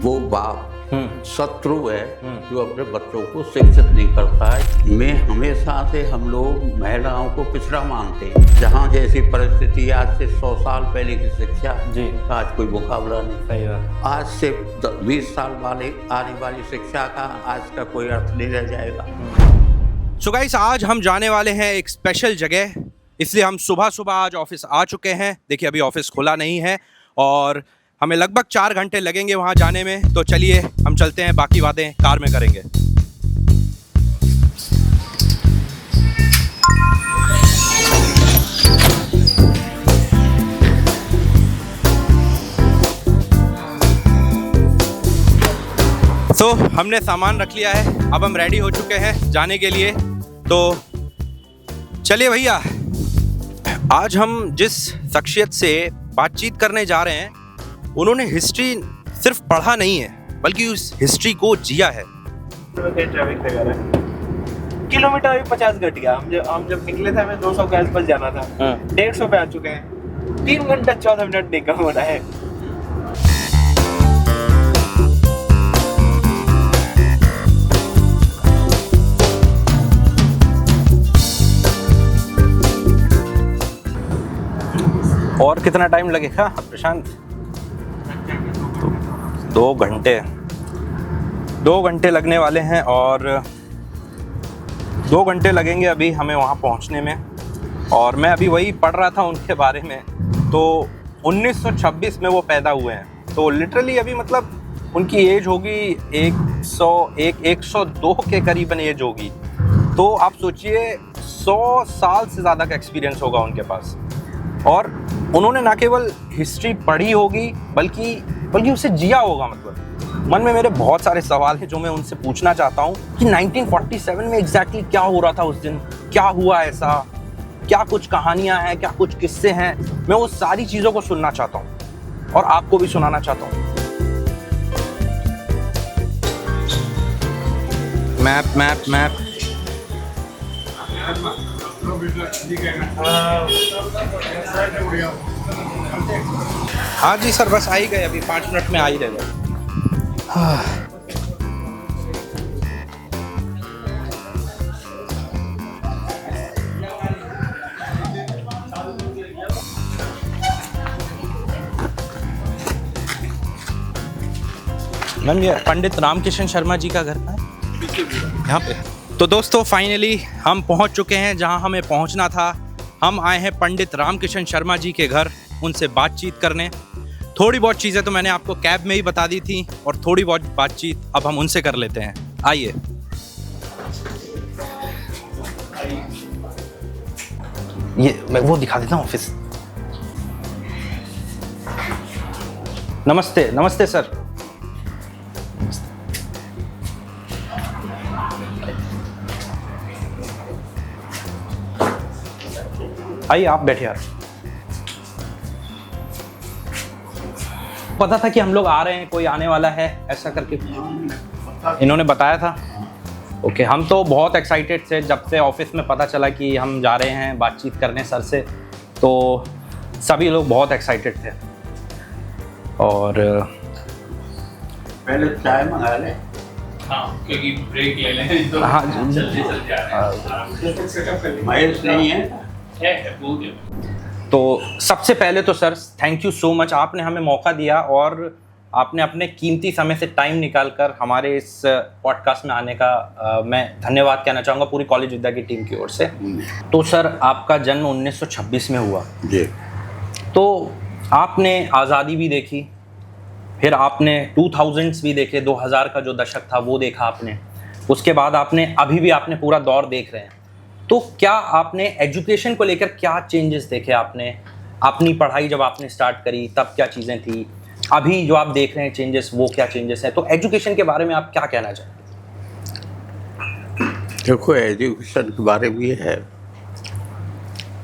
वो बाप शत्रु है जो अपने बच्चों को शिक्षित नहीं करता है। मैं हमेशा से हम लोग महिलाओं को पिछड़ा मानते हैं। जहाँ जैसी परिस्थिति आज से 100 साल पहले की शिक्षा जी, आज कोई मुकाबला नहीं। सही बात। आज से 20 साल वाले आने वाली शिक्षा का आज का कोई अर्थ नहीं रह जाएगा। सो गाइस, आज हम जाने वाले हैं एक स्पेशल जगह, इसलिए हम सुबह सुबह आज ऑफिस आ चुके हैं। देखिए अभी ऑफिस खुला नहीं है और हमें लगभग 4 घंटे लगेंगे वहाँ जाने में। तो चलिए हम चलते हैं, बाकी बातें कार में करेंगे। तो हमने सामान रख लिया है, अब हम रेडी हो चुके हैं जाने के लिए। तो चलिए भैया, आज हम जिस शख्सियत से बातचीत करने जा रहे हैं, उन्होंने हिस्ट्री सिर्फ पढ़ा नहीं है बल्कि उस हिस्ट्री को जिया है। ट्रैफिक वगैरह किलोमीटर अभी 50 घट गया। हम जब निकले थे हमें 200 के आसपास जाना था, 150 पे आ चुके हैं। 3 घंटा 14 मिनट निकल हो रहा है। और कितना टाइम लगेगा प्रशांत? 2 घंटे लगने वाले हैं और 2 घंटे लगेंगे अभी हमें वहाँ पहुँचने में। और मैं अभी वही पढ़ रहा था उनके बारे में। तो 1926 में वो पैदा हुए हैं, तो लिटरली अभी मतलब उनकी एज होगी 102 के करीबन एज होगी। तो आप सोचिए 100 साल से ज़्यादा का एक्सपीरियंस होगा उनके पास। और उन्होंने ना केवल हिस्ट्री पढ़ी होगी बल्कि उसे जिया होगा। मतलब मन में मेरे बहुत सारे सवाल हैं जो मैं उनसे पूछना चाहता हूँ कि 1947 में एग्जैक्टली क्या हो रहा था उस दिन, क्या हुआ ऐसा, क्या कुछ कहानियाँ हैं, क्या कुछ किस्से हैं। मैं वो सारी चीज़ों को सुनना चाहता हूँ और आपको भी सुनाना चाहता हूँ। मैप हाँ जी सर, बस आ ही गए, अभी 5 मिनट में आ ही रहे। मैम, ये पंडित रामकिशन शर्मा जी का घर है यहाँ पे। तो दोस्तों फाइनली हम पहुँच चुके हैं जहाँ हमें पहुँचना था। हम आए हैं पंडित रामकिशन शर्मा जी के घर उनसे बातचीत करने। थोड़ी बहुत चीज़ें तो मैंने आपको कैब में ही बता दी थी और थोड़ी बहुत बातचीत अब हम उनसे कर लेते हैं। आइए। ये मैं वो दिखा देता हूँ ऑफिस। नमस्ते सर। आइए, आप बैठिए। यार पता था कि हम लोग आ रहे हैं, कोई आने वाला है ऐसा करके इन्होंने बताया था। ओके, हम तो बहुत एक्साइटेड थे जब से ऑफिस में पता चला कि हम जा रहे हैं बातचीत करने सर से। तो सभी लोग बहुत एक्साइटेड थे। और पहले चाय मंगा ले। हाँ, क्योंकि ब्रेक ले लें तो हाँ, जल्दी महेश नहीं है। तो सबसे पहले तो sir thank you so much, आपने हमें मौका दिया और आपने अपने कीमती समय से टाइम निकालकर हमारे इस पॉडकास्ट में आने का मैं धन्यवाद कहना चाहूँगा पूरी कॉलेज विद्या की टीम की ओर से। तो सर आपका जन्म 1926 में हुआ जी। तो आपने आज़ादी भी देखी, फिर आपने 2000s भी देखे, 2000 का जो दशक था वो देखा आपने। उसके बाद आपने अभी भी आपने पूरा दौर देख रहे हैं। तो क्या आपने एजुकेशन को लेकर क्या चेंजेस देखे? आपने अपनी पढ़ाई जब आपने स्टार्ट करी तब क्या चीज़ें थी, अभी जो आप देख रहे हैं चेंजेस वो क्या चेंजेस हैं? तो एजुकेशन के बारे में आप क्या कहना चाहेंगे? देखो, एजुकेशन के बारे में ये है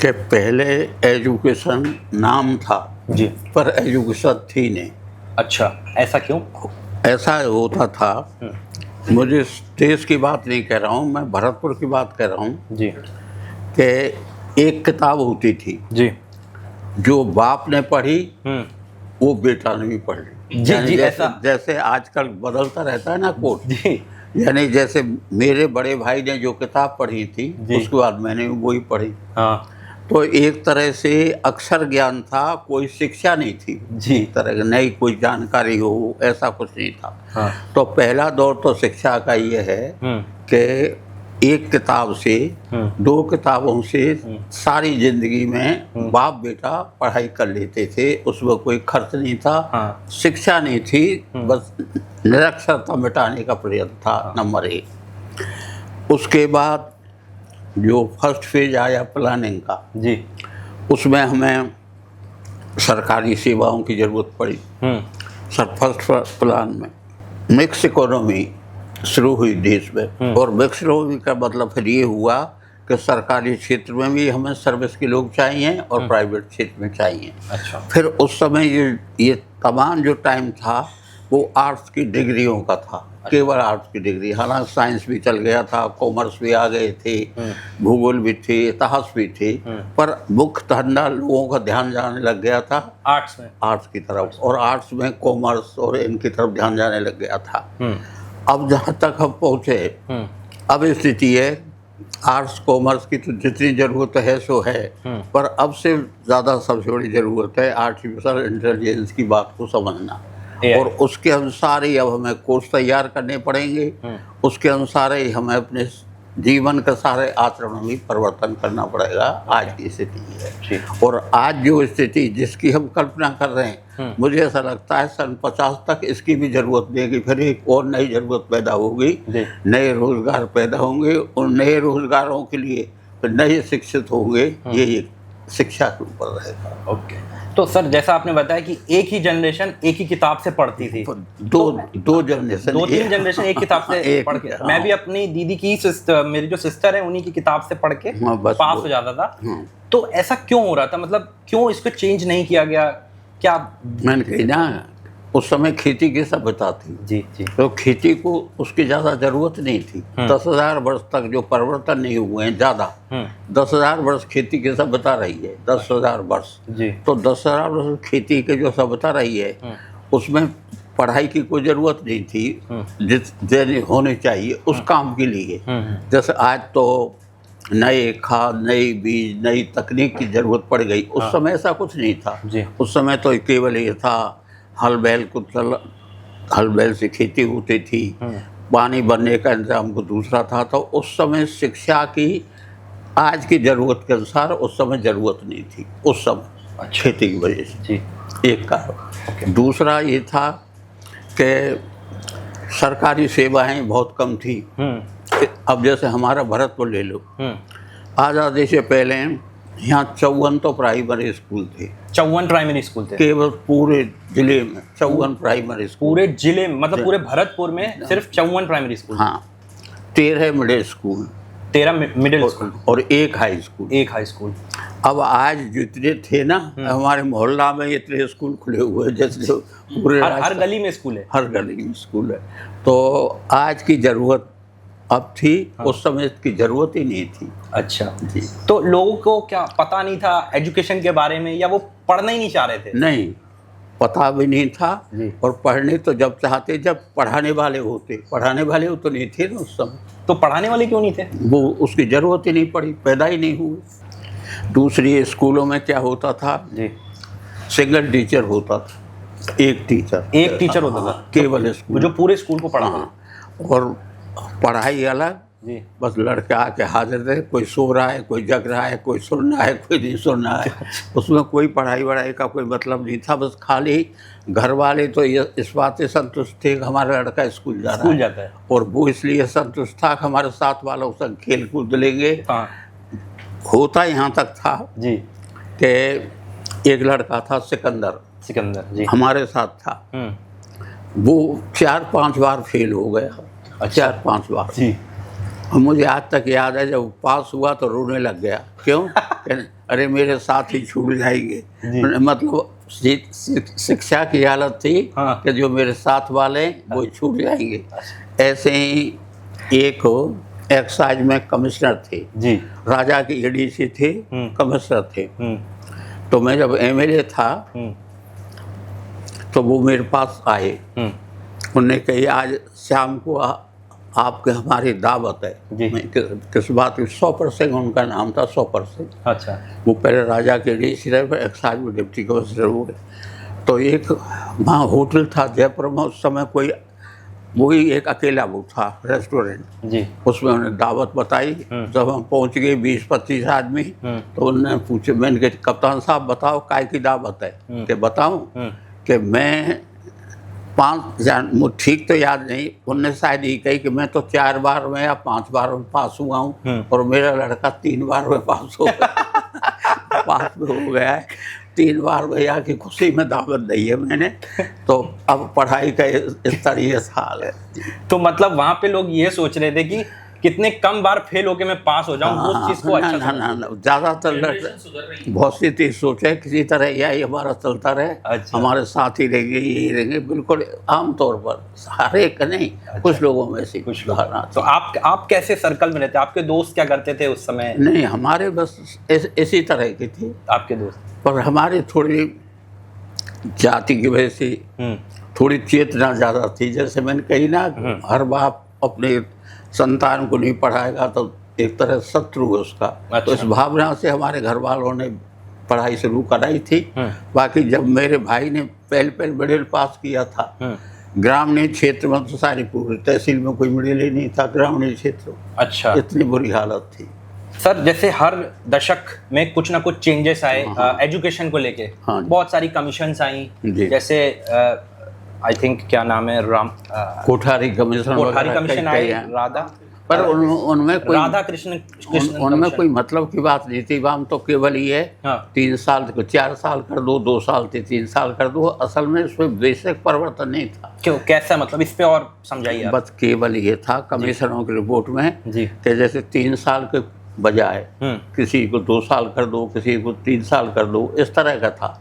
कि पहले एजुकेशन नाम था जी, पर एजुकेशन थी नहीं। अच्छा, ऐसा क्यों? ऐसा होता था, मुझे देश की बात नहीं कह रहा हूँ, मैं भरतपुर की बात कर रहा हूँ जी, कि एक किताब होती थी जी, जो बाप ने पढ़ी वो बेटा ने भी पढ़ ली। जी यानी जी जैसे ऐसा जैसे आजकल बदलता रहता है ना कोर्स, जी यानी जैसे मेरे बड़े भाई ने जो किताब पढ़ी थी जी। उसके बाद मैंने भी वही पढ़ी, हाँ तो एक तरह से अक्षर ज्ञान था, कोई शिक्षा नहीं थी, जी। एक तरह की नई कोई जानकारी हो ऐसा कुछ नहीं था। हाँ तो पहला दौर तो शिक्षा का ये है कि एक किताब से दो किताबों से सारी जिंदगी में बाप बेटा पढ़ाई कर लेते थे, उसमें कोई खर्च नहीं था, हाँ। शिक्षा नहीं थी, बस निरक्षरता मिटाने का प्रयत्न था, नंबर एक। उसके बाद जो फर्स्ट फेज आया प्लानिंग का, जी उसमें हमें सरकारी सेवाओं की ज़रूरत पड़ी। सर फर्स्ट प्लान में मिक्स इकोनॉमी शुरू हुई देश में, और मिक्स इकोनॉमी का मतलब फिर ये हुआ कि सरकारी क्षेत्र में भी हमें सर्विस के लोग चाहिए और प्राइवेट क्षेत्र में चाहिए। अच्छा फिर उस समय ये तमाम जो टाइम था वो आर्ट्स की डिग्रियों का था, केवल आर्ट्स की डिग्री, हालांकि साइंस भी चल गया था, कॉमर्स भी आ गए थे, भूगोल भी थे, इतिहास भी थे, पर मुख्य धंधा लोगों का ध्यान जाने लग गया था आर्ट्स में, आर्ट्स की तरफ, और आर्ट्स में कॉमर्स और इनकी तरफ ध्यान जाने लग गया था। अब जहाँ तक हम पहुँचे, अब स्थिति है आर्ट्स कॉमर्स की तो जितनी ज़रूरत है सो है, पर अब से ज़्यादा सबसे बड़ी ज़रूरत है आर्टिफिशियल इंटेलिजेंस की बात को समझना, और उसके अनुसार ही अब हमें कोर्स तैयार करने पड़ेंगे, उसके अनुसार ही हमें अपने जीवन का सारे आचरण में परिवर्तन करना पड़ेगा। आज की स्थिति है, और आज जो स्थिति जिसकी हम कल्पना कर रहे हैं, मुझे ऐसा लगता है सन 50 तक इसकी भी जरूरत देगी, फिर एक और नई जरूरत पैदा होगी, नए रोजगार पैदा होंगे, और नए रोजगारों के लिए फिर नए शिक्षित होंगे, ये शिक्षा के ऊपर रहेगा। ओके। तो सर जैसा आपने बताया कि एक ही जनरेशन एक ही किताब से पढ़ती थी, दो जनरेशन, दो तीन जनरेशन एक किताब से पढ़ के, मैं भी अपनी दीदी की मेरी जो सिस्टर है उन्हीं की किताब से पढ़ के पास हो जाता था। तो ऐसा क्यों हो रहा था, मतलब क्यों इसको चेंज नहीं किया गया? क्या मैंने कही ना, उस समय खेती की सभ्यता थी, जी जी, तो खेती को उसकी ज़्यादा ज़रूरत नहीं थी। 10,000 वर्ष तक जो परिवर्तन नहीं हुए हैं ज़्यादा, 10,000 वर्ष खेती की सभ्यता रही है, 10,000 वर्ष जी। तो 10,000 वर्ष खेती की जो सभ्यता रही है उसमें पढ़ाई की कोई ज़रूरत नहीं थी जितनी होनी चाहिए उस काम के लिए। जैसे आज तो नए खाद, नई बीज, नई तकनीक की ज़रूरत पड़ गई, उस समय ऐसा कुछ नहीं था। उस समय तो केवल ये था हल बैल से खेती होती थी, पानी भरने का इंतजाम को दूसरा था। तो उस समय शिक्षा की आज की ज़रूरत के अनुसार उस समय ज़रूरत नहीं थी, उस समय खेती की वजह से जी। एक कारण। दूसरा ये था कि सरकारी सेवाएं बहुत कम थी। अब जैसे हमारा भरतपुर ले लो, आज़ादी से पहले यहाँ 54 तो प्राइमरी स्कूल थे, 54 प्राइमरी स्कूल थे केवल पूरे जिले में 54 प्राइमरी स्कूल, पूरे जिले में, मतलब पूरे भरतपुर में सिर्फ 54 प्राइमरी स्कूल। हाँ, 13 मिडिल स्कूल, 13 मिडिल स्कूल और एक हाई स्कूल, एक हाई स्कूल। अब आज जितने थे ना हमारे मोहल्ला में इतने स्कूल खुले हुए, जैसे पूरे हर गली में स्कूल है, हर गली में स्कूल है। तो आज की ज़रूरत अब थी, उस समय की ज़रूरत ही नहीं थी। अच्छा जी। तो लोगों को क्या पता नहीं था एजुकेशन के बारे में, या वो पढ़ना ही नहीं चाह रहे थे? नहीं, पता भी नहीं था, और पढ़ने तो जब चाहते जब पढ़ाने वाले होते, पढ़ाने वाले तो नहीं थे ना उस समय। तो पढ़ाने वाले क्यों नहीं थे? वो उसकी ज़रूरत ही नहीं पड़ी, पैदा ही नहीं हुए। दूसरी स्कूलों में क्या होता था जी, सिंगल टीचर होता था, एक टीचर होता था केवल स्कूल, जो पूरे स्कूल को पढ़ाता, और पढ़ाई अलग जी। बस लड़के आके हाजिर थे, कोई सो रहा है, कोई जग रहा है, कोई सुन रहा है, कोई नहीं सुन रहा है, उसमें कोई पढ़ाई वढ़ाई का कोई मतलब नहीं था। बस खाली घर वाले तो ये इस बात से संतुष्ट थे कि हमारा लड़का स्कूल जाता है, और वो इसलिए संतुष्ट था कि हमारे साथ वालों से खेल कूद लेंगे। होता यहाँ तक था जी कि एक लड़का था सिकंदर जी, हमारे साथ था, वो 4-5 बार फेल हो गया, 4-5 बार जी। मुझे आज तक याद है जब पास हुआ तो रोने लग गया। क्यों? अरे मेरे साथ ही छूट जाएंगे, मतलब शिक्षा की हालत थी कि जो मेरे साथ वाले वो छूट जाएंगे। ऐसे ही एक एक्साइज में कमिश्नर थे जी, राजा की एडीसी थे, कमिश्नर थे। तो मैं जब एमएलए था तो वो मेरे पास आए, उन्होंने कही आज शाम को आपके हमारी दावत है। जी। मैं किस बात की? 100 सिंह उनका नाम था, 100 सिंह। अच्छा। वो पहले राजा के डीसी रहे, फिर एक्साइज में डिप्टी कमिश्नर हुए। तो एक वहाँ होटल था जयपुर में, उस समय कोई वही एक अकेला वो था रेस्टोरेंट जी। उसमें उन्होंने दावत बताई। जब हम पहुंच गए 20-25 आदमी, तो उन्होंने पूछे, मैंने कहा कप्तान साहब बताओ काय की दावत है? कि बताऊं कि मैं 5 जान, मुझे ठीक तो याद नहीं, उनने शायद ये कही कि मैं तो 4 बार में या 5 बार में पास हुआ हूँ और मेरा लड़का 3 बार में पास हो गया। पास में हो गया है 3 बार भैया की खुशी में दावत दी है मैंने। तो अब पढ़ाई का इस तरह हाल है। तो मतलब वहाँ पे लोग ये सोच रहे थे कि कितने कम बार फेल होके मैं पास हो जाऊं, उस चीज को अच्छा ना ज़्यादातर जनरेशन सुधर रही है। बहुत सी चीज सोचे किसी तरह यही हमारा चलता रहे। अच्छा। हमारे साथ ही रहेंगे, यही रहेंगे, बिल्कुल आमतौर पर, हर एक नहीं। कुछ लोगों में से कुछ धारणा तो आप कैसे सर्कल में रहते? आपके दोस्त क्या करते थे उस समय? नहीं, हमारे बस इसी तरह की थी, आपके दोस्त? पर हमारी थोड़ी जाति की वजह से थोड़ी चेतना ज़्यादा थी। जैसे मैंने कही ना, हर बाप अपने संतान को नहीं पढ़ाएगा तो एक तरह शत्रु है उसका। अच्छा। तो इस भावना से हमारे घर वालों ने पढ़ाई शुरू कराई थी। बाकी जब मेरे भाई ने पहले मिडिल पास किया था, ग्रामीण क्षेत्र में तो सारी पूरी तहसील में कोई मिडिल ही नहीं था, ग्रामीण क्षेत्र। अच्छा। इतनी बुरी हालत थी। सर, जैसे हर दशक में कुछ ना कुछ चेंजेस आए एजुकेशन को लेके। हाँ। बहुत सारी कमीशंस आई, जी। जैसे आई थिंक क्या नाम है, कोठारी कमीशन कमीशन आई, राधा, पर उनमें कोई राधा कृष्ण उनमें कोई मतलब की बात नहीं थी। हम तो केवल ये है 3 साल को 4 साल कर दो, 2 साल थे 3 साल कर दो। असल में इसमें बेसिक परिवर्तन नहीं था। क्यों, कैसा मतलब? इस पे और समझाइए आप। बस केवल ये था कमिश्नरों की रिपोर्ट में जी। कि जैसे 3 साल के बजाय किसी को 2 साल कर दो, किसी को 3 साल कर दो, इस तरह का था।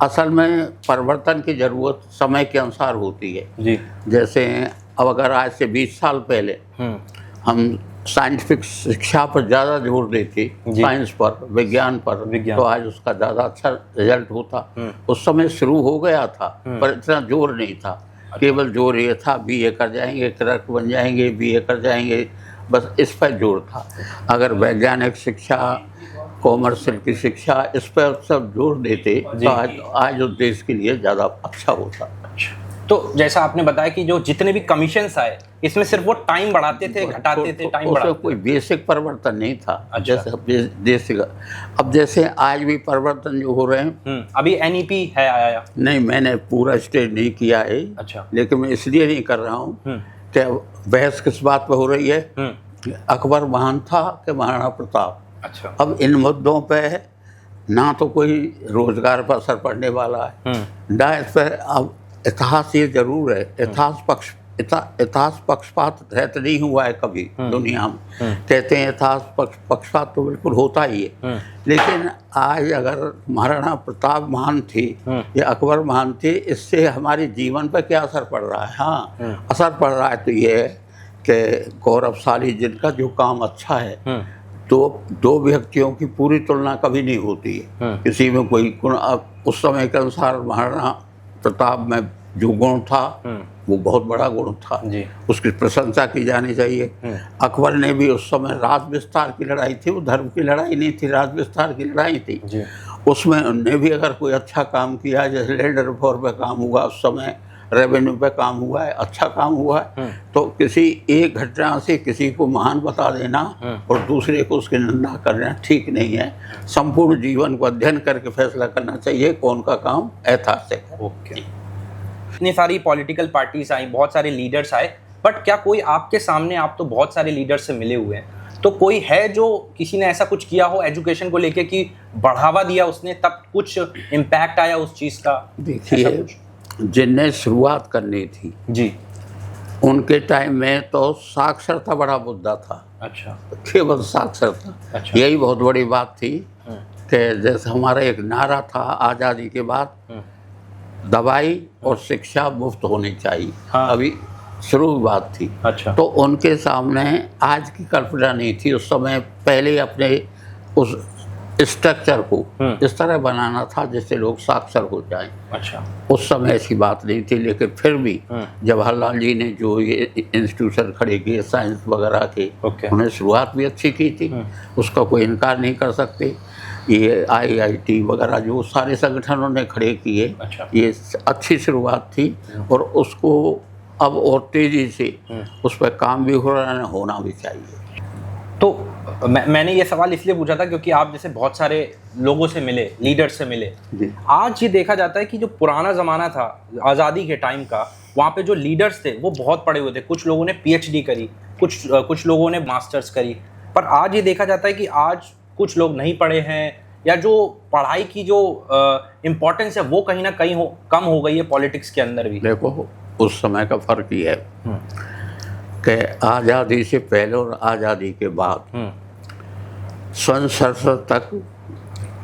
असल में परिवर्तन की जरूरत समय के अनुसार होती है। जी। जैसे अब अगर आज से 20 साल पहले हम साइंटिफिक शिक्षा पर ज़्यादा जोर देते, साइंस पर, विज्ञान पर, तो आज उसका ज़्यादा अच्छा रिजल्ट होता। उस समय शुरू हो गया था, पर इतना जोर नहीं था। केवल जोर ये था BA कर जाएंगे, क्लर्क बन जाएंगे, BA कर जाएंगे, बस इस पर जोर था। अगर वैज्ञानिक शिक्षा, कॉमर्शियल की शिक्षा, इस पर सब जोर देते तो आज उस देश के लिए ज़्यादा अच्छा होता। तो जैसा आपने बताया कि जो जितने भी कमीशंस आए, इसमें सिर्फ वो टाइम बढ़ाते थे, घटाते थे, टाइम बढ़ाते थे, कोई बेसिक परिवर्तन नहीं था। अच्छा। जैसे देश का अब जैसे आज भी परिवर्तन जो हो रहे हैं, अभी NEP है आया? नहीं, मैंने पूरा स्टेज नहीं किया है। अच्छा। लेकिन मैं इसलिए नहीं कर रहा हूँ कि बहस किस बात पर हो रही है। अकबर महान था कि महाराणा प्रताप? अच्छा। अब इन मुद्दों पे ना तो कोई रोजगार पर असर पड़ने वाला है, ना इस पर। अब इतिहास ये जरूर है, इतिहास पक्षपात रहता नहीं हुआ है कभी दुनिया में। कहते हैं इतिहास पक्षपात तो बिल्कुल होता ही है। लेकिन आज अगर महाराणा प्रताप महान थे या अकबर महान थे, इससे हमारे जीवन पर क्या असर पड़ रहा है? हाँ, असर पड़ रहा है तो ये है कि गौरवशाली जिनका जो काम अच्छा है, तो 2 व्यक्तियों की पूरी तुलना कभी नहीं होती है। किसी में कोई गुण, उस समय के अनुसार महाराणा प्रताप में जो गुण था वो बहुत बड़ा गुण था जी। उसकी प्रशंसा की जानी चाहिए। अकबर ने भी उस समय राज विस्तार की लड़ाई थी, वो धर्म की लड़ाई नहीं थी, राज विस्तार की लड़ाई थी जी। उसमें उनने भी अगर कोई अच्छा काम किया, जैसे लैंड रिफॉर्म पे काम हुआ, उस समय रेवेन्यू पे काम हुआ है, अच्छा काम हुआ है, तो किसी एक घटना से किसी को महान बता देना और दूसरे को उसकी निंदा करना ठीक नहीं है। संपूर्ण जीवन को अध्ययन करके फैसला करना चाहिए कौन का काम ऐतिहासिक है। ओके। इतनी सारी पॉलिटिकल पार्टीज आई, बहुत सारे लीडर्स आए, बट क्या कोई आपके सामने, आप तो बहुत सारे लीडर से मिले हुए हैं, तो कोई है जो किसी ने ऐसा कुछ किया हो एजुकेशन को लेके कि बढ़ावा दिया उसने, तब कुछ इम्पैक्ट आया उस चीज़ का? देखिए, जिनने शुरुआत करनी थी जी, उनके टाइम में तो साक्षरता बड़ा मुद्दा था। अच्छा। केवल साक्षरता। अच्छा। यही बहुत बड़ी बात थी कि जैसे हमारा एक नारा था आज़ादी के बाद, दवाई और शिक्षा मुफ्त होनी चाहिए। हाँ। अभी शुरू बात थी। अच्छा। तो उनके सामने आज की कल्पना नहीं थी। उस समय पहले अपने उस स्ट्रक्चर को इस तरह बनाना था जिससे लोग साक्षर हो जाएं। अच्छा। उस समय ऐसी बात नहीं थी, लेकिन फिर भी जवाहरलाल जी ने जो ये इंस्टीट्यूशन खड़े किए साइंस वगैरह के, उन्होंने शुरुआत भी अच्छी की थी, उसका कोई इनकार नहीं कर सकते। ये IIT वगैरह जो सारे संगठनों ने खड़े किए, ये अच्छी शुरुआत थी और उसको अब और तेज़ी से उस पर काम भी हो रहा है, होना भी चाहिए। तो मैंने ये सवाल इसलिए पूछा था क्योंकि आप जैसे बहुत सारे लोगों से मिले, लीडर से मिले। आज ये देखा जाता है कि जो पुराना ज़माना था आज़ादी के टाइम का, वहाँ पे जो लीडर्स थे वो बहुत पढ़े हुए थे। कुछ लोगों ने PhD करी, कुछ लोगों ने मास्टर्स करी, पर आज ये देखा जाता है कि आज कुछ लोग नहीं पढ़े हैं, या जो पढ़ाई की जो इम्पोर्टेंस है वो कहीं ना कहीं कम हो गई है पॉलिटिक्स के अंदर भी। देखो, उस समय का फ़र्क ये है कि आज़ादी से पहले और आज़ादी के बाद सन 67 तक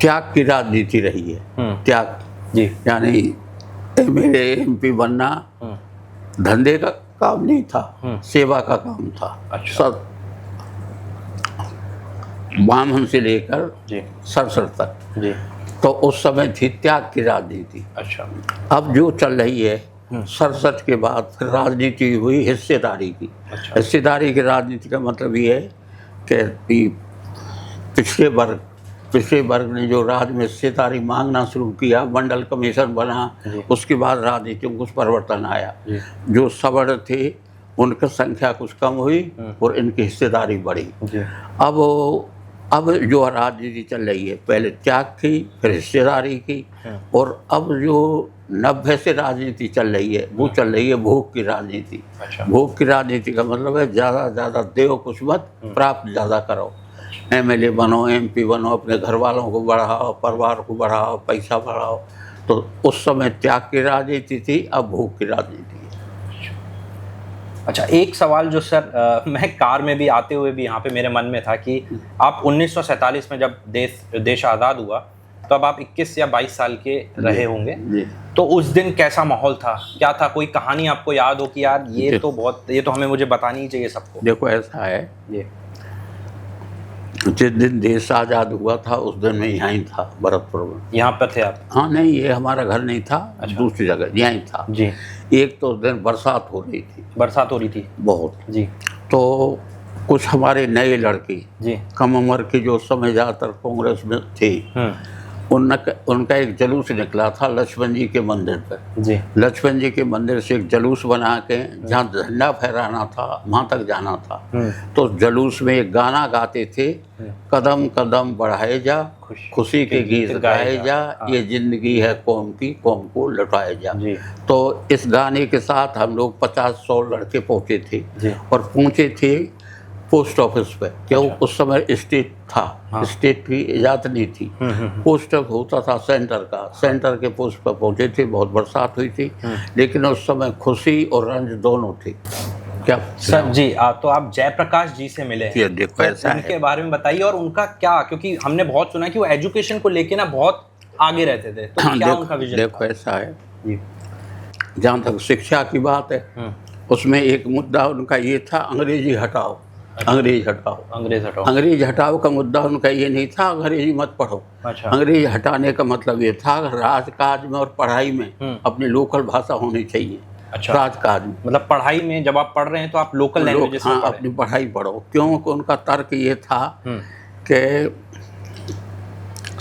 त्याग की राजनीति रही है। त्याग जी, यानी MLA MP बनना धंधे का काम नहीं था, सेवा का काम था। अच्छा। सब बामन से लेकर 67 तक जी, तो उस समय थी त्याग की राजनीति। अच्छा। अब जो चल रही है 67 के बाद फिर राजनीति हुई हिस्सेदारी की। अच्छा। हिस्सेदारी की राजनीति का मतलब ये है कि पिछले वर्ग ने जो राज्य में हिस्सेदारी मांगना शुरू किया, मंडल कमीशन बना, उसके बाद राजनीति में कुछ परिवर्तन आया। जो सवर्ण थे उनकी संख्या कुछ कम हुई और इनकी हिस्सेदारी बढ़ी। अब जो राजनीति चल रही है, पहले त्याग की, फिर हिस्सेदारी की, और अब जो 90 से राजनीति चल रही है वो चल रही है भोग की राजनीति। अच्छा। भोग की राजनीति का मतलब है ज़्यादा ज़्यादा देव कुछ मत, प्राप्त ज़्यादा करो। MLA बनो, MP बनो, अपने घर वालों को बढ़ाओ, परिवार को बढ़ाओ, पैसा बढ़ाओ। तो उस समय त्याग की राजनीति थी, अब भोग की राजनीति है। अच्छा, एक सवाल जो सर मैं कार में भी आते हुए भी यहाँ पे मेरे मन में था कि आप 1947 में जब देश आज़ाद हुआ तो अब आप 21 या 22 साल के रहे होंगे, तो उस दिन कैसा माहौल था, क्या था? कोई कहानी आपको याद हो कि यार ये तो हमें मुझे बतानी ही चाहिए सबको? देखो, ऐसा है, ये जिस दिन देश आज़ाद हुआ था उस दिन मैं यहाँ ही था, भरतपुर में। यहाँ पर थे आप? हाँ, नहीं, ये हमारा घर नहीं था। अच्छा। दूसरी जगह यहाँ ही था जी। एक तो उस दिन बरसात हो रही थी, बहुत जी। तो कुछ हमारे नए लड़के जी, कम उम्र के, जो समय ज़्यादातर कांग्रेस में थे, उनका एक जुलूस निकला था लक्ष्मण जी के मंदिर पर। जी। लक्ष्मण जी के मंदिर से एक जुलूस बना के जहाँ झंडा फहराना था वहाँ तक जाना था। तो जुलूस में एक गाना गाते थे, कदम कदम बढ़ाए जा, खुशी के गीत गाए जा, ये जिंदगी है कौम की, कौम को लौटाए जा। तो इस गाने के साथ हम लोग 50-100 लड़के पहुँचे थे और पहुँचे थे पोस्ट ऑफिस पे, क्यों? अच्छा। उस समय स्टेट था। हाँ। स्टेट की इजाज़त नहीं थी। पोस्ट होता था सेंटर का, सेंटर के पोस्ट पर पहुंचे थे। बहुत बरसात हुई थी, लेकिन उस समय खुशी और रंज दोनों थे। क्या सर जी, तो आप जयप्रकाश जी से मिले हैं, देखो ऐसा है, उनके बारे में बताइए और उनका क्या, क्योंकि हमने बहुत सुना है कि वो एजुकेशन को लेके ना बहुत आगे रहते थे, तो क्या उनका विजन? देखो ऐसा है, जहाँ तक शिक्षा की बात है उसमें एक मुद्दा उनका ये था, अंग्रेजी हटाओ। अच्छा। अंग्रेज हटाओ का मुद्दा उनका ये नहीं था अंग्रेजी मत पढ़ो। अच्छा। अंग्रेजी हटाने का मतलब ये था राजकाज में और पढ़ाई में अपनी लोकल भाषा होनी चाहिए। अच्छा। राजकाज में मतलब पढ़ाई में जब आप पढ़ रहे हैं तो आप लोकल लैंग्वेज में अपनी पढ़ाई पढ़ो। क्योंकि उनका तर्क ये था कि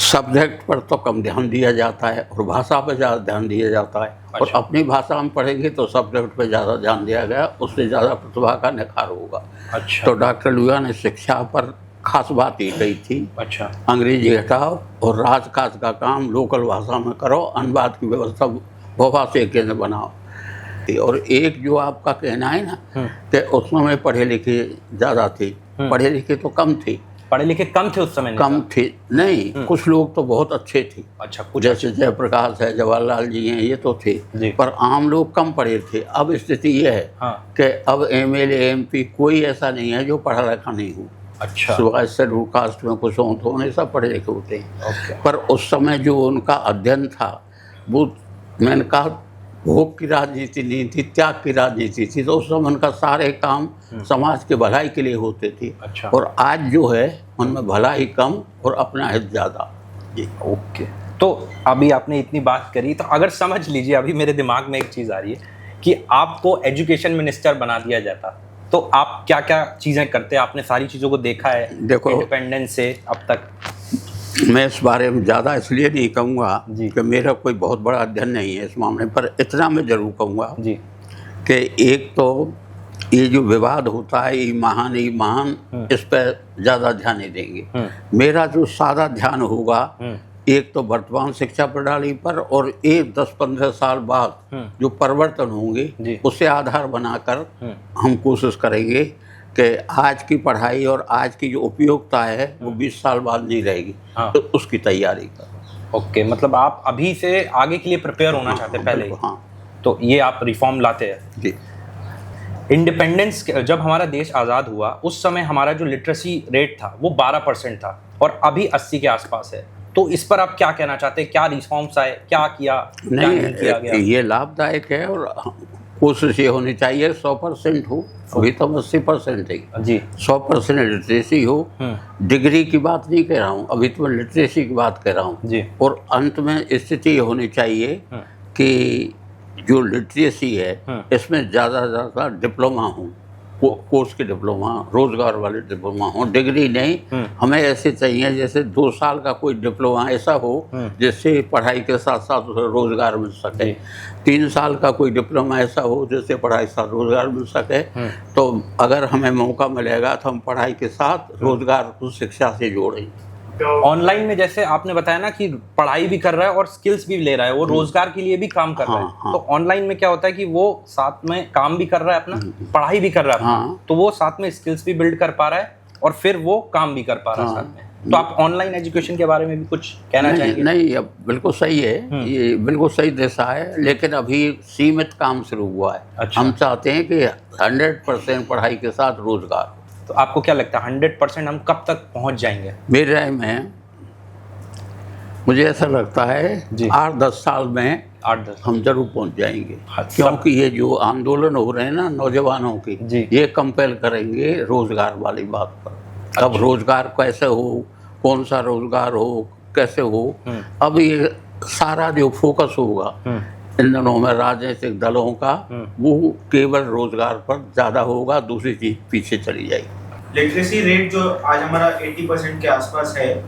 सब्जेक्ट पर तो कम ध्यान दिया जाता है और भाषा पर ज़्यादा ध्यान दिया जाता है। अच्छा। और अपनी भाषा में पढ़ेंगे तो सब्जेक्ट पर ज़्यादा ध्यान दिया गया, उससे ज़्यादा प्रतिभा का निखार होगा। अच्छा। तो डॉक्टर लुया ने शिक्षा पर खास बात ये कही थी। अच्छा। अंग्रेजी हटाओ और राजकाज का काम लोकल भाषा में करो, अनुवाद की व्यवस्था बहुभाषीय केंद्र बनाओ। और एक जो आपका कहना है ना कि उस समय पढ़े लिखे ज़्यादा थे, पढ़े लिखे तो कम थे। पढ़े लिखे कम थे उस समय? कम थे नहीं, कुछ लोग तो बहुत अच्छे थे। अच्छा। जैसे जयप्रकाश है, जवाहरलाल जी हैं, ये तो थे, पर आम लोग कम पढ़े थे। अब स्थिति ये है कि अब MLA MP कोई ऐसा नहीं है जो पढ़ा लिखा नहीं हो। अच्छा। सुबह शेड्यूल कास्ट में कुछ हो तो उन्हें सब पढ़े लिखे होते हैं। पर उस समय जो उनका अध्ययन था वो मैंने कहा भोग की राजनीति नहीं थी, त्याग की राजनीति थी। तो उस समय उनका सारे काम समाज के भलाई के लिए होते थे। अच्छा। और आज जो है उनमें भलाई कम और अपना हित ज़्यादा। जी ओके, तो अभी आपने इतनी बात करी, तो अगर समझ लीजिए अभी मेरे दिमाग में एक चीज़ आ रही है कि आपको एजुकेशन मिनिस्टर बना दिया जाता, तो आप क्या क्या चीज़ें करते? आपने सारी चीज़ों को देखा है देखो, इंडिपेंडेंस से अब तक। मैं इस बारे में ज़्यादा इसलिए नहीं कहूँगा जी। कि मेरा कोई बहुत बड़ा अध्ययन नहीं है इस मामले पर। इतना मैं ज़रूर कहूँगा जी। कि एक तो ये जो विवाद होता है ये महान इस पर ज़्यादा ध्यान नहीं देंगे। मेरा जो सादा ध्यान होगा एक तो वर्तमान शिक्षा प्रणाली पर, और एक 10-15 साल बाद जो परिवर्तन होंगे उसे आधार बनाकर हम कोशिश करेंगे कि आज की पढ़ाई और आज की जो उपयोगिता है वो 20 साल बाद नहीं रहेगी। हाँ। तो उसकी तैयारी कर। ओके, मतलब आप अभी से आगे के लिए प्रिपेयर होना चाहते हैं पहले ही। हाँ, तो ये आप रिफॉर्म लाते हैं। जी। इंडिपेंडेंस जब हमारा देश आज़ाद हुआ उस समय हमारा जो लिटरेसी रेट था वो 12% था और अभी 80 के आसपास है। तो इस पर आप क्या कहना चाहते हैं? क्या रिफॉर्म्स आए, क्या किया, क्या नहीं किया गया? ये लाभदायक है और कोशिश ये होनी चाहिए 100% हो। अभी तो 80% है जी। 100% लिटरेसी हो। डिग्री की बात नहीं कह रहा हूँ, अभी तो मैं लिटरेसी की बात कर रहा हूँ जी। और अंत में स्थिति ये होनी चाहिए कि जो लिटरेसी है इसमें ज़्यादा से ज़्यादा डिप्लोमा हो, कोर्स के डिप्लोमा, रोजगार वाले डिप्लोमा हो, डिग्री नहीं। हमें ऐसे चाहिए जैसे 2 साल का कोई डिप्लोमा ऐसा हो जिससे पढ़ाई के साथ साथ उसे रोजगार मिल सके। 3 साल का कोई डिप्लोमा ऐसा हो जिससे पढ़ाई के साथ रोजगार मिल सके। तो अगर हमें मौका मिलेगा तो हम पढ़ाई के साथ रोजगार को शिक्षा से जोड़ेंगे। ऑनलाइन में जैसे आपने बताया ना कि पढ़ाई भी कर रहा है और स्किल्स भी ले रहा है, वो रोजगार के लिए भी काम कर रहा है। हाँ। तो ऑनलाइन में क्या होता है कि वो साथ में काम भी कर रहा है अपना, पढ़ाई भी कर रहा है अपना, तो वो साथ में स्किल्स भी बिल्ड कर पा रहा है और फिर वो काम भी कर पा रहा है साथ में। तो आप ऑनलाइन एजुकेशन के बारे में भी कुछ कहना चाहेंगे? नहीं, अब बिल्कुल सही है, ये बिल्कुल सही दिशा है, लेकिन अभी सीमित काम शुरू हुआ है। अच्छा। हम चाहते हैं कि 100% पढ़ाई के साथ रोजगार। तो आपको क्या लगता है 100% हम कब तक पहुंच जाएंगे? मेरी राय में मुझे ऐसा लगता है 8-10 साल में 8-10 हम जरूर पहुंच जाएंगे। हाँ, क्योंकि ये जो आंदोलन हो रहे हैं ना नौजवानों की, ये कंपेल करेंगे रोजगार वाली बात पर। अब रोजगार कैसे हो, कौन सा रोजगार हो, कैसे हो, अब ये सारा जो फोकस होगा इन दिनों में राजनीतिक दलों का वो केवल रोजगार पर ज़्यादा होगा, दूसरी चीज पीछे चली जाएगी। लिटरेसी रेट जो आज हमारा 80% के आसपास है,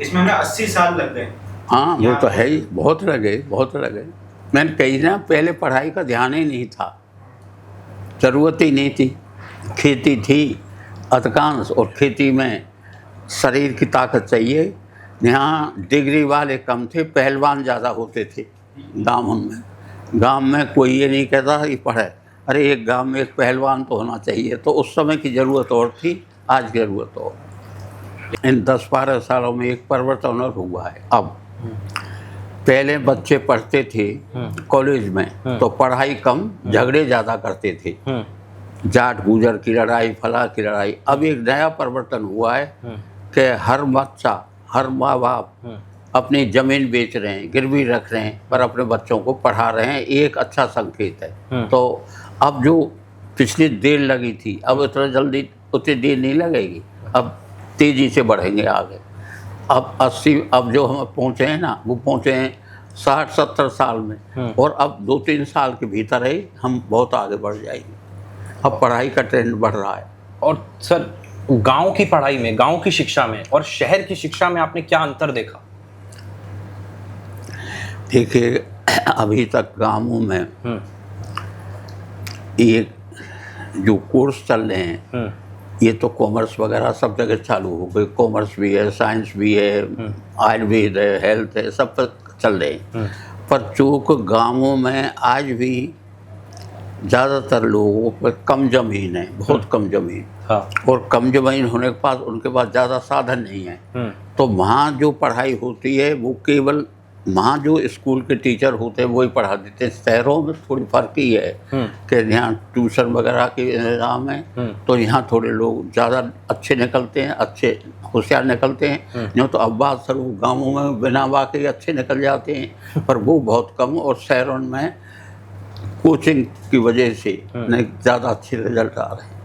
इसमें हमें 80 साल लग गए। हाँ, वो तो है ही, बहुत लगे। मैंने कही ना, पहले पढ़ाई का ध्यान ही नहीं था, ज़रूरत ही नहीं थी। खेती थी अधिकांश और खेती में शरीर की ताकत चाहिए। यहाँ डिग्री वाले कम थे, पहलवान ज़्यादा होते थे गाँव में कोई ये नहीं कहता कि पढ़े, अरे एक गांव में एक पहलवान तो होना चाहिए। तो उस समय की ज़रूरत और थी, आज की ज़रूरत और। इन 10-12 सालों में एक परिवर्तन और हुआ है। अब पहले बच्चे पढ़ते थे कॉलेज में तो पढ़ाई कम, झगड़े ज़्यादा करते थे, जाट गुजर की लड़ाई, फला की लड़ाई। अब एक नया परिवर्तन हुआ है कि हर बच्चा, हर माँ बाप अपनी ज़मीन बेच रहे हैं, गिरवी रख रहे हैं, पर अपने बच्चों को पढ़ा रहे हैं। एक अच्छा संकेत है। तो अब जो पिछली देर लगी थी, अब उतनी जल्दी उतनी देर नहीं लगेगी, अब तेज़ी से बढ़ेंगे आगे। अब 80, अब जो हम पहुँचे हैं ना, वो पहुँचे हैं 60-70 साल में, और अब 2-3 साल के भीतर ही हम बहुत आगे बढ़ जाएंगे। अब पढ़ाई का ट्रेंड बढ़ रहा है। और सर, गांव की पढ़ाई में, गांव की शिक्षा में और शहर की शिक्षा में आपने क्या अंतर देखा? देखिए, अभी तक गांवों में ये जो कोर्स चल रहे हैं, ये तो कॉमर्स वगैरह सब जगह चालू हो गए। कॉमर्स भी है, साइंस भी है, आयुर्वेद है, हेल्थ है, सब पर चल रहे हैं। पर चूँकि गांवों में आज भी ज़्यादातर लोगों पर कम ज़मीन है, बहुत कम ज़मीन। हाँ। और कम ज़मीन होने के बाद उनके पास ज़्यादा साधन नहीं है। तो वहाँ जो पढ़ाई होती है वो केवल वहाँ जो स्कूल के टीचर होते हैं वही पढ़ा देते हैं। शहरों में थोड़ी फर्क ही है कि यहाँ ट्यूशन वगैरह के इंतजाम है, तो यहाँ थोड़े लोग ज़्यादा अच्छे निकलते हैं, अच्छे होशियार निकलते हैं। नहीं तो अब बात सर गाँवों में बिना वाकई अच्छे निकल जाते हैं, पर वो बहुत कम। और शहरों में कोचिंग की वजह से नहीं ज़्यादा अच्छे रिजल्ट आ रहे हैं।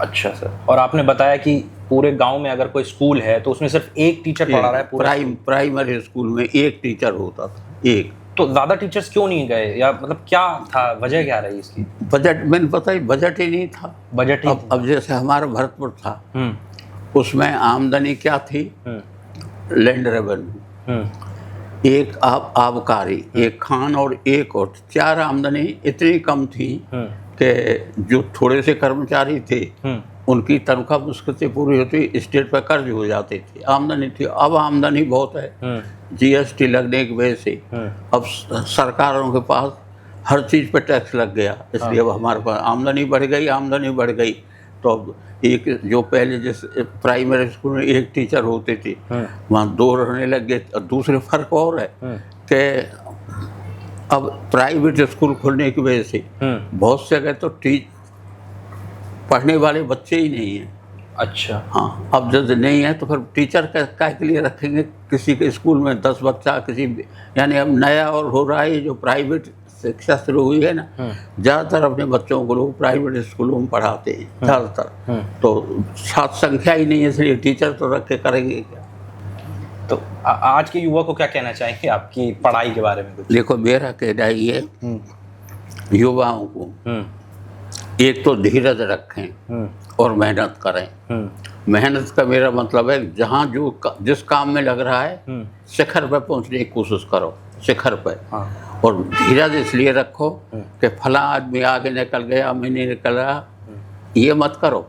अच्छा सर, और आपने बताया कि पूरे गांव में अगर कोई स्कूल है तो उसमें सिर्फ एक टीचर पढ़ा रहा है पूरा प्राइमरी स्कूल में एक टीचर होता था, एक। तो ज्यादा टीचर्स क्यों नहीं गए, या मतलब क्या था, वजह क्या रही इसकी? बजट मैंने पता ही, बजट ही नहीं था। बजट ही अब जैसे हमारा भरतपुर था, उसमें आमदनी क्या थी, लैंड रेवेन्यू, एक आबकारी, एक खान और एक और, 4 आमदनी इतनी कम थी कि जो थोड़े से कर्मचारी थे उनकी तनख्वाह मुश्किल से पूरी होती, स्टेट पर कर्ज हो जाते थे, आमदनी थी। अब आमदनी बहुत है, जीएसटी लगने की वजह से अब सरकारों के पास हर चीज़ पर टैक्स लग गया, इसलिए अब हमारे पास आमदनी बढ़ गई। तो अब एक जो पहले जैसे प्राइमरी स्कूल में एक टीचर होते थे, वहाँ 2 रहने लग गए। और दूसरे फर्क और है कि अब प्राइवेट स्कूल खुलने की वजह से बहुत से जगह तो पढ़ने वाले बच्चे ही नहीं हैं। अच्छा, हाँ, अब जब नहीं है तो फिर टीचर काय के लिए रखेंगे? किसी के स्कूल में 10 बच्चा, किसी, यानी अब नया और हो रहा है जो प्राइवेट शिक्षा शुरू हुई है ना, ज़्यादातर अपने बच्चों को लोग प्राइवेट स्कूलों में पढ़ाते हैं ज़्यादातर। तो छात्र संख्या ही नहीं है, इसलिए टीचर तो रख के करेंगे क्या? तो आज के युवा को क्या कहना चाहेंगे आपकी पढ़ाई के बारे में? कुछ देखो, मेरा कहना ये युवाओं को, एक तो धीरज रखें और मेहनत करें। मेहनत का मेरा मतलब है जहाँ जिस काम में लग रहा है शिखर पर पहुँचने की कोशिश करो, शिखर पर। और धीरज इसलिए रखो कि फला आदमी आगे निकल गया, मैं नहीं निकल रहा, ये मत करो।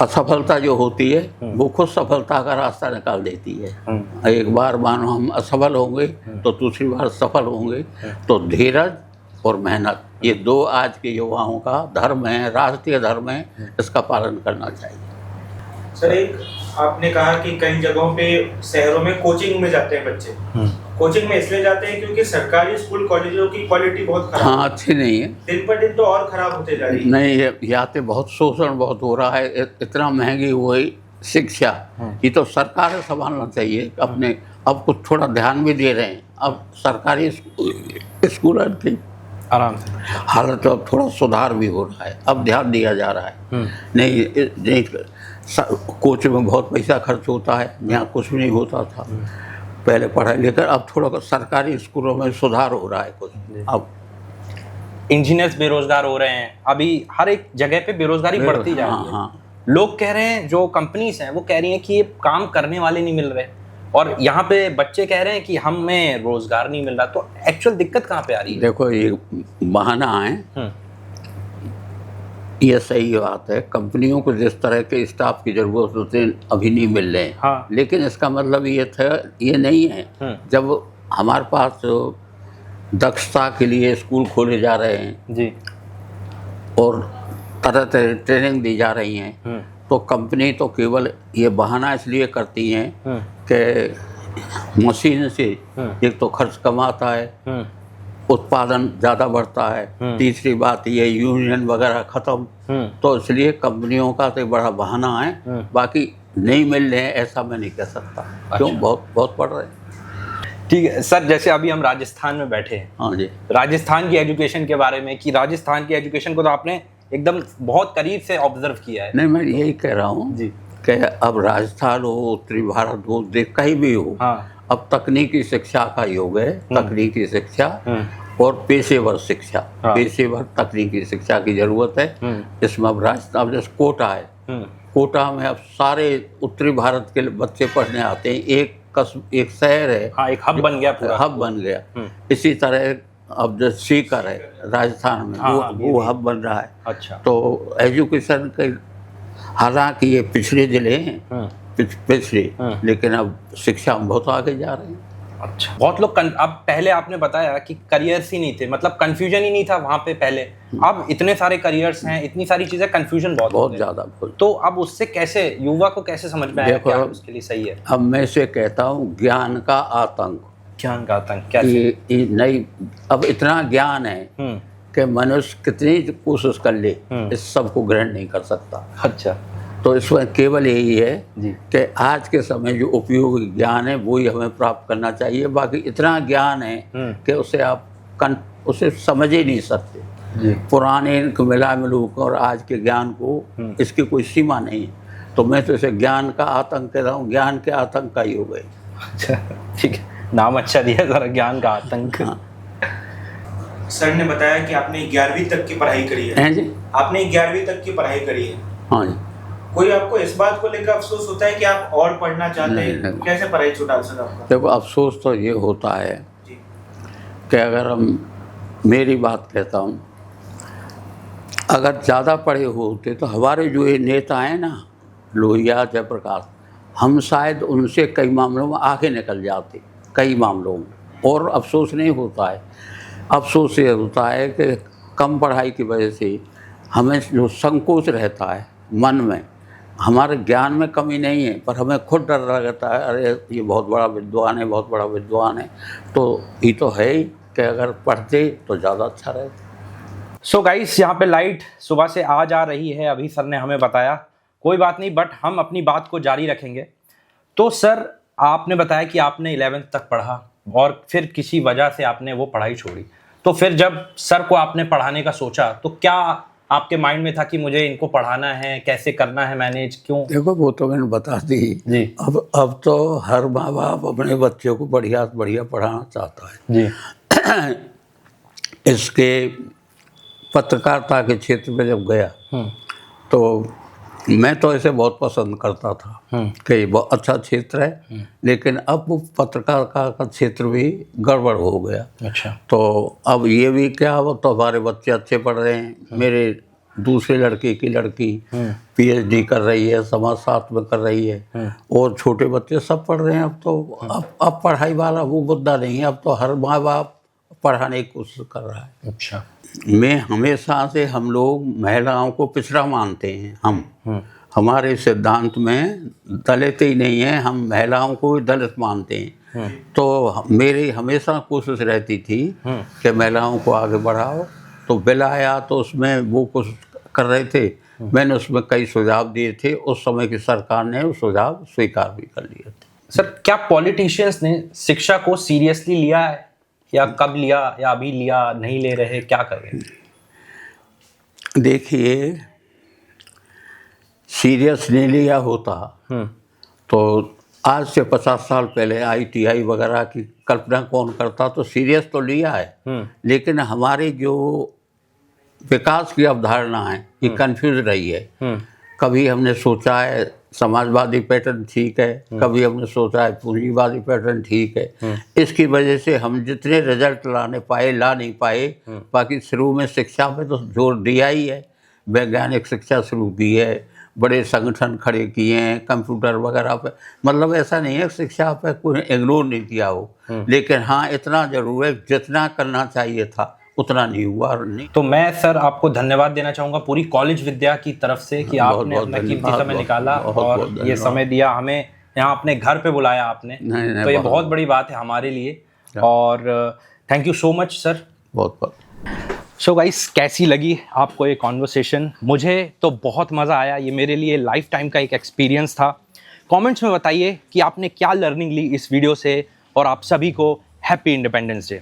असफलता जो होती है वो खुद सफलता का रास्ता निकाल देती है। एक बार मानो हम असफल होंगे तो दूसरी बार सफल होंगे। तो धीरज और मेहनत, ये 2 आज के युवाओं का धर्म है, राष्ट्रीय धर्म है, इसका पालन करना चाहिए। सर, एक आपने कहा कि कई जगहों पे शहरों में कोचिंग में जाते हैं बच्चे। कोचिंग में इसलिए जाते हैं क्योंकि सरकारी स्कूल कॉलेजों की क्वालिटी बहुत खराब, हाँ, अच्छी नहीं है, दिन पर दिन तो और खराब होते जा रही है। नहीं, यहाँ पे बहुत शोषण बहुत हो रहा है, इतना महंगी हुई शिक्षा, ये तो सरकार को संभालना चाहिए अपने। अब कुछ थोड़ा ध्यान भी दे रहे हैं, अब सरकारी स्कूल की आराम से हालत तो अब थोड़ा सुधार भी हो रहा है, अब ध्यान दिया जा रहा है। नहीं, कोच में बहुत पैसा खर्च होता है, यहाँ कुछ भी नहीं होता था पहले पढ़ाई लेकर। अब थोड़ा सरकारी स्कूलों में सुधार हो रहा है कुछ। अब इंजीनियर्स बेरोजगार हो रहे हैं, अभी हर एक जगह पे बेरोजगारी बढ़ती जा रही है। हाँ। लोग कह रहे हैं, जो कंपनीज हैं वो कह रही हैं कि ये काम करने वाले नहीं मिल रहे, और यहाँ पे बच्चे कह रहे हैं कि हमें रोजगार नहीं मिल रहा। तो एक्चुअल दिक्कत कहाँ पे आ रही है? देखो, ये बहाना है, ये सही बात है, कंपनियों को जिस तरह के स्टाफ की जरूरत होती है अभी नहीं मिल रहे हैं। हाँ। लेकिन इसका मतलब ये नहीं है, जब हमारे पास दक्षता के लिए स्कूल खोले जा रहे हैं जी, और तरह तरह ट्रेनिंग दी जा रही हैं, तो कंपनी तो केवल ये बहाना इसलिए करती हैं कि मशीन से एक तो खर्च कम आता है, उत्पादन ज़्यादा बढ़ता है, तीसरी बात ये यूनियन वगैरह ख़त्म, तो इसलिए कंपनियों का तो बड़ा बहाना है। बाकी नहीं मिल रहे हैं ऐसा मैं नहीं कह सकता। अच्छा। क्यों, बहुत पढ़ रहे हैं। ठीक है सर, जैसे अभी हम राजस्थान में बैठे हैं, हाँ जी, राजस्थान की एजुकेशन के बारे में, कि राजस्थान की एजुकेशन को तो आपने एकदम बहुत करीब से ऑब्जर्व किया है। नहीं, मैं यही कह रहा हूँ जी कि अब राजस्थान हो, उत्तरी भारत हो, देश कहीं भी हो, हाँ, अब तकनीकी शिक्षा का युग है। तकनीकी शिक्षा और पेशेवर शिक्षा, हाँ। पेशेवर तकनीकी शिक्षा की जरूरत है। इसमें अब राजस्थान, जैसे कोटा है, कोटा में अब सारे उत्तरी भारत के बच्चे पढ़ने आते हैं। एक शहर है, हाँ, एक हब बन गया, पूरा हब बन गया। इसी तरह अब जो सीकर है राजस्थान में, हाँ, वो हब बन रहा है। अच्छा, तो एजुकेशन के, हालांकि ये पिछड़े जिले हैं, पिछड़े, लेकिन अब शिक्षा में बहुत आगे जा रहे हैं। अच्छा, बहुत लोग अब पहले आपने बताया कि करियर्स ही नहीं थे, मतलब कंफ्यूजन ही नहीं था वहाँ पे पहले। अब इतने सारे करियर्स हैं, इतनी सारी चीजें, कंफ्यूजन बहुत ज़्यादा। तो अब उससे कैसे युवा को कैसे समझ में आया क्या उसके लिए सही है? अब मैं इसे कहता हूँ ज्ञान का आतंक। ज्ञान का आतंक कैसे? ये नहीं, अब इतना ज्ञान है कि मनुष्य कितनी कोशिश कर ले इस सब को ग्रहण नहीं कर सकता। अच्छा, तो इसमें केवल यही है जी कि आज के समय जो उपयोगी ज्ञान है वही हमें प्राप्त करना चाहिए। बाकी इतना ज्ञान है कि उसे आप उसे समझ ही नहीं सकते। जी पुराने इनको मिला मिलूक और आज के ज्ञान को इसकी कोई सीमा नहीं है। तो मैं तो इसे ज्ञान का आतंक कह रहा हूँ, ज्ञान के आतंक का ही हो गए। अच्छा ठीक है, नाम अच्छा दिया जरा, ज्ञान का आतंक। हाँ। सर ने बताया कि आपने 11वीं तक की पढ़ाई करी है। हैं जी? आपने 11वीं तक की पढ़ाई करी है। हाँ जी। कोई आपको इस बात को लेकर अफसोस होता है कि आप और पढ़ना चाहते नहीं, हैं? नहीं। कैसे पढ़ाई छुटा सर आपका? देखो अफसोस तो ये होता है जी कि अगर हम, मेरी बात कहता हूँ, अगर ज़्यादा पढ़े होते तो हमारे जो ये नेता हैं ना, लोहिया, जयप्रकाश, हम शायद उनसे कई मामलों में आगे निकल जाते, कई मामलों में। और अफसोस नहीं होता है, अफसोस ये होता है कि कम पढ़ाई की वजह से हमें जो संकोच रहता है मन में, हमारे ज्ञान में कमी नहीं है, पर हमें खुद डर लगता है, अरे ये बहुत बड़ा विद्वान है, बहुत बड़ा विद्वान है। तो ये तो है ही कि अगर पढ़ते तो ज़्यादा अच्छा रहता। सो गाइस, यहाँ पे लाइट सुबह से आ जा रही है, अभी सर ने हमें बताया, कोई बात नहीं, बट हम अपनी बात को जारी रखेंगे। तो सर आपने बताया कि आपने 11th तक पढ़ा और फिर किसी वजह से आपने वो पढ़ाई छोड़ी। तो फिर जब सर को आपने पढ़ाने का सोचा तो क्या आपके माइंड में था कि मुझे इनको पढ़ाना है, कैसे करना है मैनेज, क्यों? देखो वो तो मैंने बता दी जी। अब तो हर माँ बाप अपने बच्चों को बढ़िया से बढ़िया पढ़ाना चाहता है। जी इसके पत्रकारिता के क्षेत्र में जब गया तो मैं तो इसे बहुत पसंद करता था कि ये बहुत अच्छा क्षेत्र है, लेकिन अब वो पत्रकारिता का क्षेत्र भी गड़बड़ हो गया। अच्छा। तो अब ये भी क्या, वो तो हमारे बच्चे अच्छे पढ़ रहे हैं। मेरे दूसरे लड़के की लड़की पीएचडी कर रही है, समाजशास्त्र में कर रही है, और छोटे बच्चे सब पढ़ रहे हैं। अब तो अब पढ़ाई वाला वो मुद्दा नहीं है, अब तो हर माँ बाप पढ़ाने की कोशिश कर रहा है। अच्छा। मैं हमेशा से, हम लोग महिलाओं को पिछड़ा मानते हैं। हम हमारे सिद्धांत में दलित ही नहीं है, हम महिलाओं को भी दलित मानते हैं। तो मेरी हमेशा कोशिश रहती थी कि महिलाओं को आगे बढ़ाओ। तो बिल आया तो उसमें वो कुछ कर रहे थे, मैंने उसमें कई सुझाव दिए थे, उस समय की सरकार ने वो सुझाव स्वीकार भी कर लिए थे। सर क्या पॉलिटिशियंस ने शिक्षा को सीरियसली लिया है, या कब लिया, या अभी लिया, नहीं ले रहे, क्या कर रहे हैं? देखिए, सीरियस नहीं लिया होता तो आज से 50 साल पहले ITI वगैरह की कल्पना कौन करता। तो सीरियस तो लिया है, लेकिन हमारी जो विकास की अवधारणा है ये कंफ्यूज रही है। कभी हमने सोचा है समाजवादी पैटर्न ठीक है, कभी हमने सोचा है पूंजीवादी पैटर्न ठीक है। इसकी वजह से हम जितने रिजल्ट ला नहीं पाए। बाकी शुरू में शिक्षा पे तो जोर दिया ही है, वैज्ञानिक शिक्षा शुरू की है, बड़े संगठन खड़े किए हैं, कंप्यूटर वगैरह पे। मतलब ऐसा नहीं है शिक्षा पे कोई इग्नोर नहीं किया हो, लेकिन हाँ इतना जरूर है, जितना करना चाहिए था उतना नहीं हुआ। नहीं तो मैं सर आपको धन्यवाद देना चाहूँगा पूरी कॉलेज विद्या की तरफ से कि आपने अपना कीमती समय निकाला और ये समय दिया, हमें यहाँ अपने घर पे बुलाया आपने। तो ये बहुत बड़ी बात है हमारे लिए, और thank you so much sir. बहुत बहुत। सो गाइस, कैसी लगी आपको ये कॉन्वर्सेशन? मुझे तो बहुत मज़ा आया, ये मेरे लिए लाइफ टाइम का एक एक्सपीरियंस था। कमेंट्स में बताइए कि आपने क्या लर्निंग ली इस वीडियो से, और आप सभी को हैप्पी इंडिपेंडेंस डे।